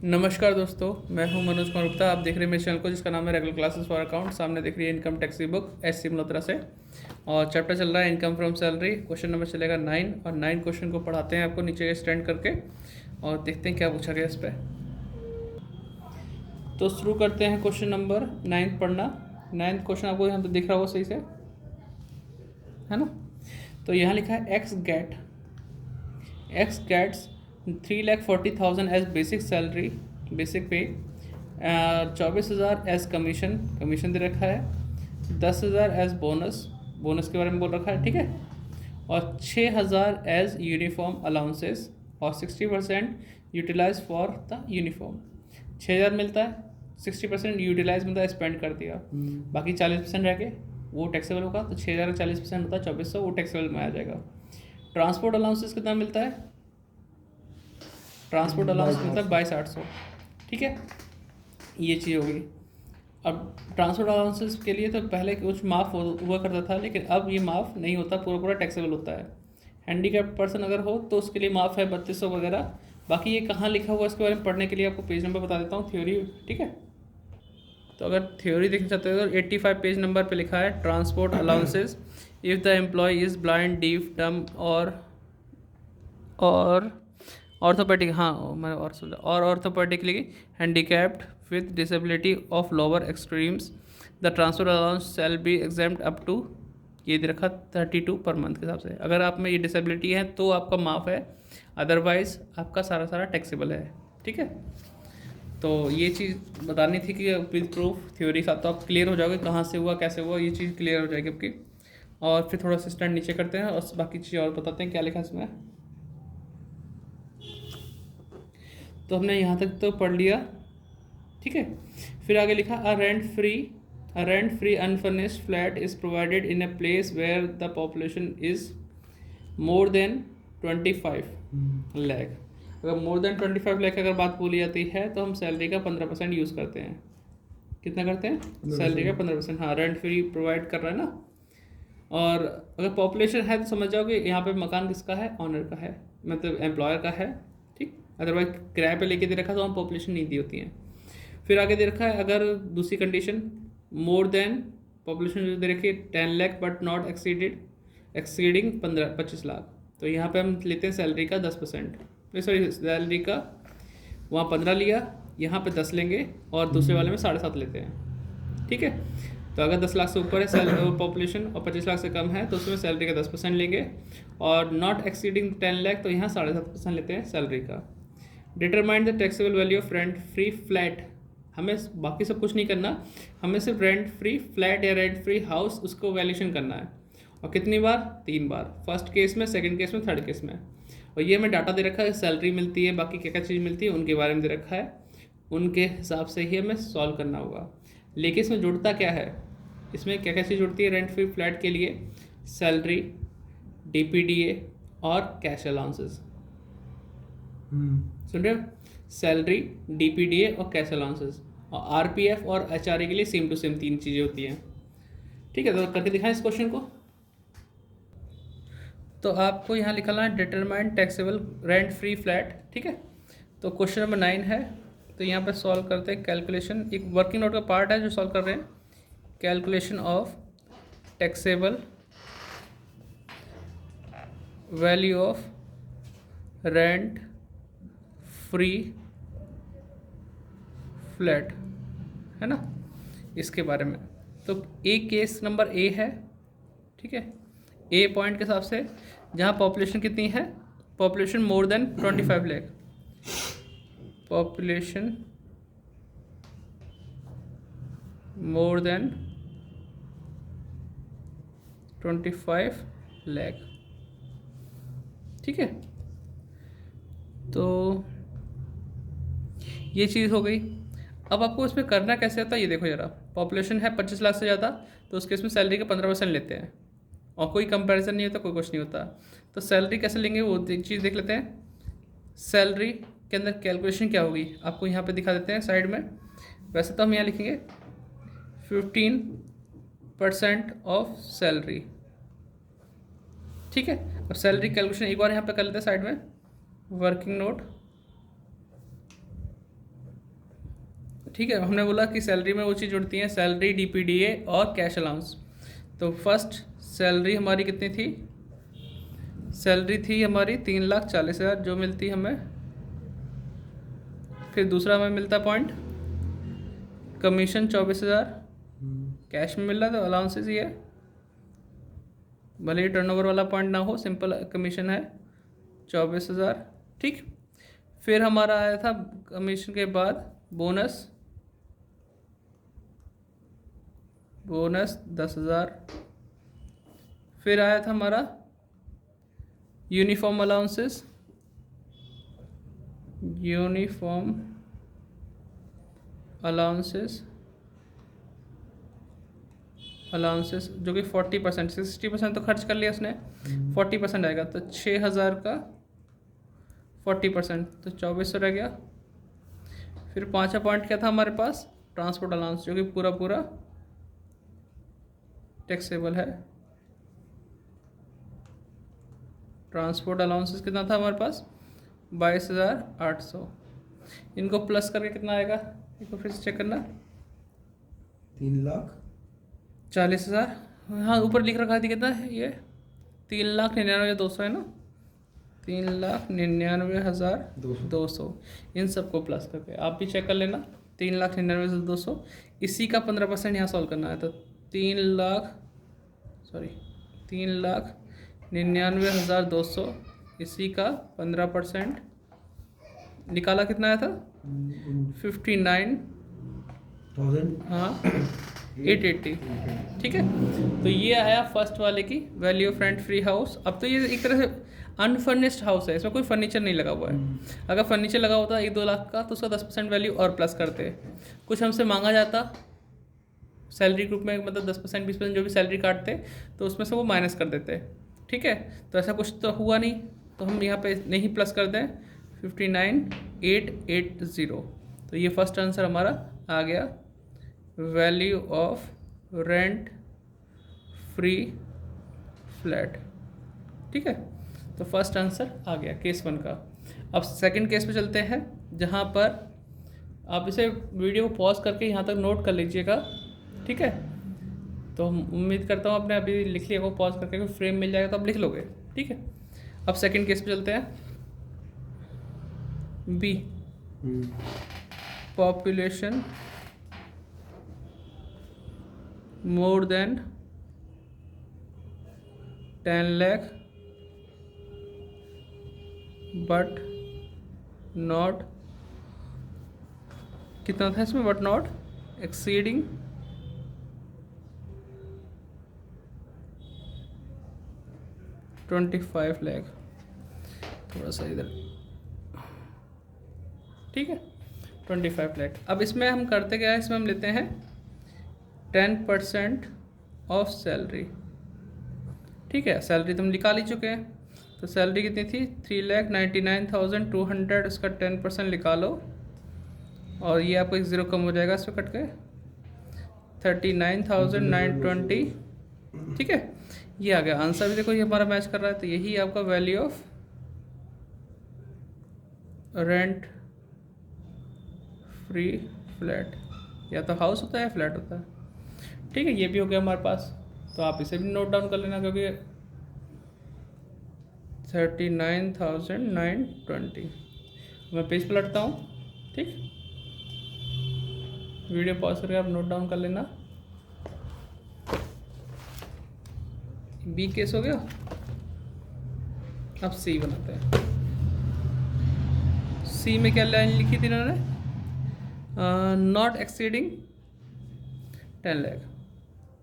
नमस्कार दोस्तों, मैं हूं मनोज कुमार गुप्ता। आप देख रहे हैं मेरे चैनल को जिसका नाम है रेगुलर क्लासेस फॉर अकाउंट। सामने दिख रही है इनकम टैक्स की बुक एस.सी. मल्होत्रा से, और चैप्टर चल रहा है income from salary. Question number चलेगा 9, और 9 क्वेश्चन को पढ़ाते हैं आपको नीचे स्टैंड करके, और देखते हैं क्या पूछा गया इस पर। तो शुरू करते हैं क्वेश्चन नंबर 9 पढ़ना। 9 क्वेश्चन आपको यहाँ पे दिख रहा होगा सही से, है ना। तो यहाँ लिखा है X gets 3,40,000 as basic salary, basic pay, 24,000 as commission दे रखा है, 10,000 एज बोनस के बारे में बोल रखा है, ठीक है। और 6,000 एज यूनिफॉर्म अलाउंसेस, और 60% यूटिलाइज फॉर द यूनिफॉर्म। 6,000 मिलता है, 60% यूटिलाइज मिलता है, स्पेंड कर दिया, बाकी 40% रह गए, वो टैक्सेबल होगा। तो 6,000 का 40% होता है 2,400, वो टैक्सेबल में आ जाएगा। ट्रांसपोर्ट अलाउंसेस कितना मिलता है? ट्रांसपोर्ट अलाउंस मिलता है 22,800, ठीक है। ये चीज़ होगी। अब ट्रांसपोर्ट अलाउंसेस के लिए तो पहले कुछ माफ़ हुआ करता था, लेकिन अब ये माफ़ नहीं होता, पूरा टैक्सेबल होता है। हैंडीकैप्ड पर्सन अगर हो तो उसके लिए माफ़ है 3,200 वगैरह। बाकी ये कहाँ लिखा हुआ है इसके बारे में पढ़ने के लिए आपको पेज नंबर बता देता हूँ, थ्योरी, ठीक है। तो अगर थ्योरी देखना चाहते हो तो 85 पेज नंबर पे लिखा है transport allowances if the employee is blind, deaf, dumb और ऑर्थोपेडिक, हाँ मैं और orthopaedically handicapped with disability of lower extremes, the transfer allowance shall be exempt up to, ये दे रखा 32 पर मंथ के हिसाब से। अगर आप में ये डिसेबिलिटी है तो आपका माफ़ है, अदरवाइज आपका सारा टैक्सेबल है, ठीक है। तो ये चीज़ बतानी थी कि विद प्रूफ थ्योरी का, तो आप क्लियर हो जाओगे कहाँ से हुआ कैसे हुआ, ये चीज़ क्लियर हो जाएगी आपकी। और फिर थोड़ा सा स्टैंड नीचे करते हैं और बाकी चीज़ और बताते हैं क्या लिखा है इसमें। तो हमने यहाँ तक तो पढ़ लिया, ठीक है। फिर आगे लिखा a rent free unfurnished flat is provided in a place where the population is more than 25 lakh. अगर मोर देन 25 लाख अगर बात बोली जाती है तो हम सैलरी का 15% यूज़ करते हैं। कितना करते हैं? सैलरी का 15%, हाँ। रेंट फ्री प्रोवाइड कर रहा है ना। और अगर पॉपुलेशन है तो समझ जाओगे यहाँ पे मकान किसका है, ऑनर का है, मतलब एम्प्लॉयर का है, ठीक। अदरवाइज किराए पे लेके दे रखा तो हम पॉपुलेशन नहीं दी होती है। फिर आगे दे रखा है अगर दूसरी कंडीशन, मोर देन पॉपुलेशन जो दे रखी है 10 lakh but not exceeding 25 lakh, तो यहाँ पे हम लेते हैं सैलरी का 10%, सॉरी सैलरी का वहाँ 15 लिया, यहाँ पे 10 लेंगे, और दूसरे वाले में 7.5 लेते हैं, ठीक है। तो अगर 10 लाख से ऊपर है पॉपुलेशन और 25 लाख से कम है तो उसमें सैलरी का 10% लेंगे, और नॉट एक्सीडिंग 10 लाख तो यहाँ 7.5% लेते हैं सैलरी का। Determine the taxable value of rent free flat, हमें बाकी सब कुछ नहीं करना, हमें सिर्फ रेंट फ्री फ्लैट या रेंट फ्री हाउस उसको वैल्यूशन करना है। और कितनी बार? 3 बार, फर्स्ट केस में, सेकंड केस में, थर्ड केस में। और ये हमें डाटा दे रखा है, सैलरी मिलती है, बाकी क्या क्या चीज़ मिलती है उनके बारे में दे रखा है, उनके हिसाब से ही हमें सॉल्व करना होगा। लेकिन इसमें जुड़ता क्या है, इसमें क्या क्या चीज़ जुड़ती है रेंट फ्री फ्लैट के लिए? सैलरी, DPDA और कैश अलाउंसेस। सुन रहे हो? सैलरी, DPDA और कैश अलाउंसेस, और RPF और HRA के लिए सेम टू सेम 3 चीज़ें होती हैं, ठीक है। तो करके दिखाएं इस क्वेश्चन को। तो आपको यहाँ लिखना है determine taxable rent free flat, ठीक है। तो क्वेश्चन नंबर 9 है, तो यहाँ पे सॉल्व करते हैं कैलकुलेशन, एक वर्किंग नोट का पार्ट है जो सॉल्व कर रहे हैं। Calculation of taxable value of rent free flat, है ना, इसके बारे में। तो केस नंबर ए है, ठीक है। ए पॉइंट के हिसाब से जहाँ पॉपुलेशन कितनी है, population more than 25 lakh, population more than 25 lakh, ठीक है। तो ये चीज़ हो गई। अब आपको इसमें करना कैसे होता है ये देखो ज़रा। पॉपुलेशन है 25 लाख से ज़्यादा, तो उसके इसमें सैलरी का 15% लेते हैं, और कोई कंपैरिजन नहीं होता, कोई कुछ नहीं होता। तो सैलरी कैसे लेंगे वो एक चीज़ देख लेते हैं। सैलरी के अंदर कैलकुलेशन क्या होगी आपको यहाँ पे दिखा देते हैं साइड में। वैसे तो हम यहाँ लिखेंगे 15% ऑफ सैलरी, ठीक है। अब सैलरी कैलकुलेशन एक बार यहाँ पे कर लेते हैं साइड में, वर्किंग नोट ठीक है, हमने बोला कि सैलरी में वो चीज़ जुड़ती हैं, सैलरी, DPDA और कैश अलाउंस। तो फर्स्ट सैलरी हमारी कितनी थी? सैलरी थी हमारी 3,40,000 जो मिलती हमें। फिर दूसरा हमें मिलता पॉइंट कमीशन 24,000 कैश में मिल रहा, तो अलाउंसेस ये है, भले ही टर्नओवर वाला पॉइंट ना हो, सिंपल कमीशन है 24,000। ठीक, फिर हमारा आया था कमीशन के बाद बोनस 10,000। फिर आया था हमारा यूनिफॉर्म अलाउंसेस, अलाउंसेस जो कि 40%, 60% तो खर्च कर लिया उसने, 40% आएगा, तो 6,000 का 40%, तो 2,400 रह गया। फिर पाँचवा पॉइंट क्या था हमारे पास? ट्रांसपोर्ट अलाउंस, जो कि पूरा पूरा टैक्सेबल है। ट्रांसपोर्ट अलाउंसेस कितना था हमारे पास? 22,800। इनको प्लस करके कितना आएगा? इनको फिर से चेक करना। 3,40,000। हाँ, ऊपर लिख रखा थी कितना है ये? 3,99,200 है ना, 3,99,200। इन सबको प्लस करके आप भी चेक कर लेना। 3,99,200, इसी का 15% यहाँ सॉल्व करना है, तो 3,99,200, इसी का 15% निकाला, कितना आया था? 59,000, हाँ 880। ठीक है, तो ये आया फर्स्ट वाले की value of rent free house. अब तो ये एक तरह से अनफर्निश्ड हाउस है, इसमें कोई फर्नीचर नहीं लगा हुआ है। अगर फर्नीचर लगा होता 1-2 लाख का, तो उसका 10% वैल्यू और प्लस करते। कुछ हमसे मांगा जाता सैलरी ग्रुप में, मतलब 10%, 20% जो भी सैलरी काटते, तो उसमें से वो माइनस कर देते। ठीक है, तो ऐसा कुछ तो हुआ नहीं, तो हम यहाँ पे नहीं प्लस कर दें, 59,880। तो ये फर्स्ट आंसर हमारा आ गया, value of rent free flat. ठीक है, तो फर्स्ट आंसर आ गया केस 1 का। अब सेकंड केस पे चलते हैं, जहाँ पर आप इसे वीडियो को पॉज करके यहाँ तक नोट कर लीजिएगा। ठीक है, तो उम्मीद करता हूँ आपने अभी लिख लिया को पॉज करके, कोई फ्रेम मिल जाएगा तो आप लिख लोगे। ठीक है, अब सेकंड केस पे चलते हैं। B, population more than 10 lakh but not, कितना था इसमें? But not exceeding 25 lakh। थोड़ा सा इधर, ठीक है, 25 lakh। अब इसमें हम करते क्या है, इसमें हम लेते हैं 10% ऑफ सैलरी। ठीक है, सैलरी तो हम निकाल ही चुके हैं, तो सैलरी कितनी थी? 3,99,200, उसका 10% निकालो, और ये आपको एक ज़ीरो कम हो जाएगा इसमें कट के, 39,920। ठीक है, ये आ गया आंसर भी, देखो ये हमारा मैच कर रहा है। तो यही आपका value of rent free flat, या तो हाउस होता है फ्लैट होता है। ठीक है, ये भी हो गया हमारे पास, तो आप इसे भी नोट डाउन कर लेना, क्योंकि 39,920। मैं पेज पलटता हूँ। ठीक, वीडियो पॉज करके आप नोट डाउन कर लेना। बी केस हो गया, अब सी बनाते हैं। सी में क्या लाइन लिखी थी इन्होंने? नॉट एक्सीडिंग 10 lakh,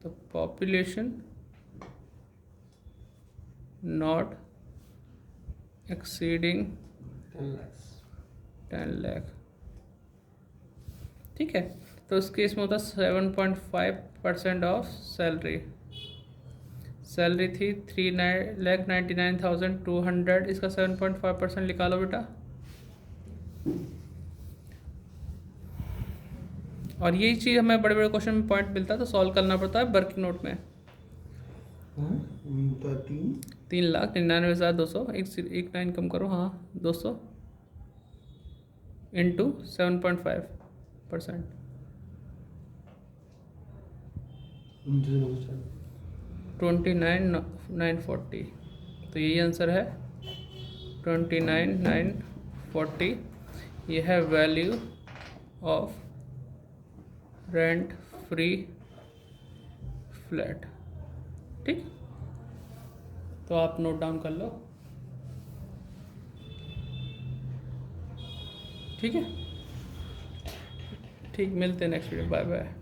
तो पॉपुलेशन नॉट एक्सीडिंग 10 lakh। ठीक है, तो उस केस में होता 7.5% ऑफ सैलरी। सैलरी थी 3,99,200, इसका 7.5% निकालो बेटा। और यही चीज़ हमें बड़े बड़े क्वेश्चन में पॉइंट मिलता है, तो सॉल्व करना पड़ता है वर्किंग नोट में। 3,99,200, एक 9 कम करो, हाँ 200 इंटू 7.5, परसेंट। 29,940, तो यही आंसर है 29,940। ये है value of rent free flat. ठीक, तो आप नोट डाउन कर लो। ठीक है, ठीक, मिलते हैं नेक्स्ट वीडियो। Bye bye.